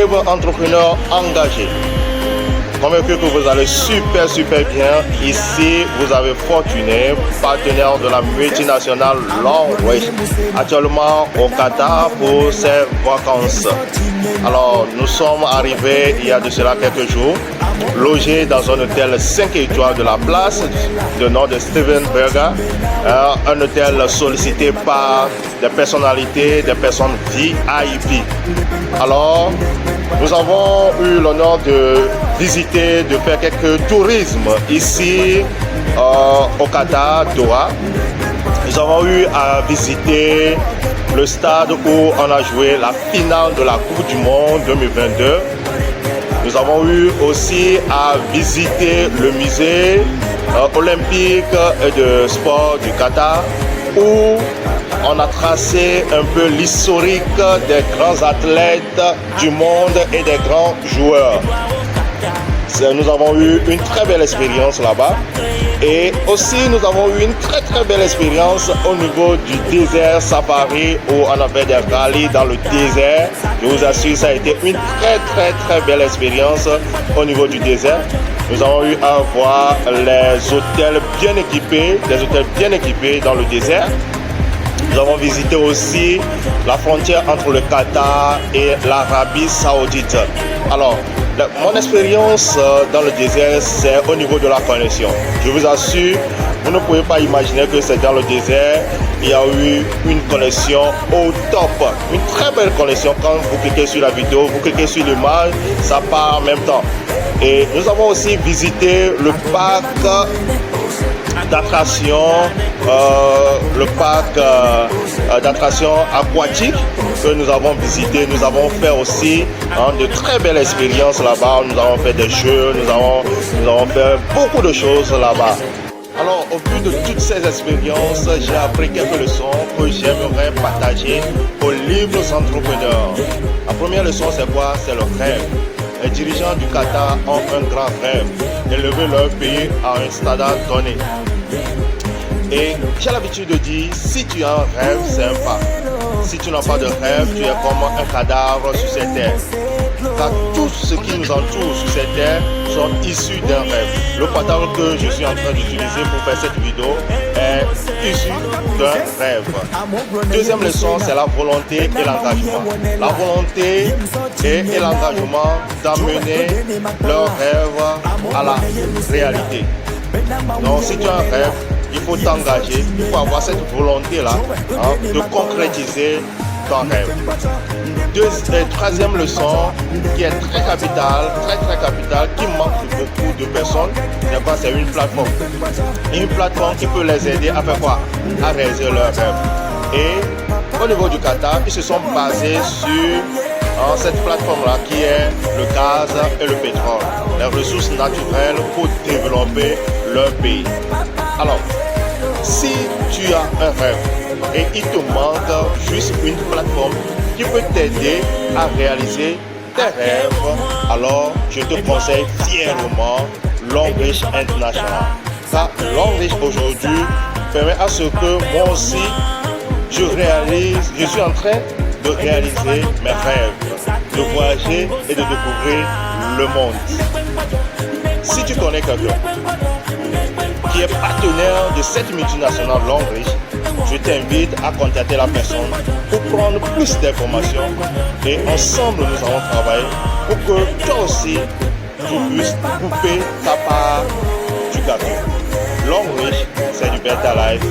libre entrepreneur engagé. Convaincu que vous allez super bien. Ici, vous avez Fortuné, partenaire de la multinationale Longbridge, actuellement au Qatar pour ses vacances. Alors, nous sommes arrivés il y a de cela quelques jours, logés dans un hôtel 5 étoiles de la place de nom de Steven Berger, un hôtel sollicité par des personnalités, des personnes VIP. Alors, nous avons eu l'honneur de visiter, de faire quelques tourismes ici au Qatar, Doha. Nous avons eu à visiter le stade où on a joué la finale de la Coupe du Monde 2022. Nous avons eu aussi à visiter le musée olympique et de sport du Qatar où on a tracé un peu l'historique des grands athlètes du monde et des grands joueurs. Nous avons eu une très belle expérience là-bas. Et aussi, nous avons eu une très belle expérience au niveau du désert safari où on a fait des rallyes dans le désert. Je vous assure, ça a été une très belle expérience au niveau du désert. Nous avons eu à voir les hôtels bien équipés dans le désert. Nous avons visité aussi la frontière entre le Qatar et l'Arabie Saoudite. Alors, mon expérience dans le désert, c'est au niveau de la connexion. Je vous assure, vous ne pouvez pas imaginer que c'est dans le désert, il y a eu une connexion au top. Une très belle connexion. Quand vous cliquez sur la vidéo, vous cliquez sur l'image, ça part en même temps. Et nous avons aussi visité le parc d'attractions, d'attractions aquatiques que nous avons visité. Nous avons fait aussi de très belles expériences là-bas. Nous avons fait des jeux, nous avons fait beaucoup de choses là-bas. Alors, au vu de toutes ces expériences, j'ai appris quelques leçons que j'aimerais partager aux libres entrepreneurs. La première leçon, c'est quoi? C'est le rêve. Les dirigeants du Qatar ont un grand rêve, élever leur pays à un standard donné. Et j'ai l'habitude de dire, si tu as un rêve, c'est un pas. Si tu n'as pas de rêve, tu es comme un cadavre sur cette terre. Car tout ce qui nous entoure sur cette terre sont issus d'un rêve. Le portable que je suis en train d'utiliser pour faire cette vidéo est issu d'un rêve. Deuxième leçon, c'est la volonté et l'engagement. La volonté et l'engagement d'amener leur rêve à la réalité. Donc si tu as un rêve, il faut t'engager, il faut avoir cette volonté-là de concrétiser ton rêve. Troisième leçon qui est très capitale, qui manque beaucoup de personnes, c'est une plateforme. Une plateforme qui peut les aider à faire quoi? À réaliser leurs rêves. Et au niveau du Qatar, ils se sont basés sur cette plateforme-là qui est le gaz et le pétrole, les ressources naturelles pour développer leur pays. Alors, si tu as un rêve et il te manque juste une plateforme qui peut t'aider à réaliser tes rêves, alors je te conseille fièrement Longbridge International. Car Longbridge aujourd'hui permet à ce que moi aussi je suis en train de réaliser mes rêves, de voyager et de découvrir le monde. Si tu connais quelqu'un qui est partenaire de cette multinationale Longbridge, je t'invite à contacter la personne pour prendre plus d'informations et ensemble nous allons travailler pour que toi aussi tu puisses couper ta part du gâteau. Longbridge, c'est du Better Life,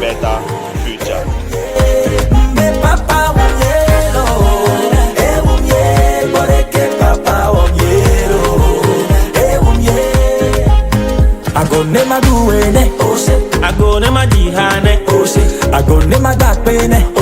Better Future. Agone maduene, agone majihane, agone magapene.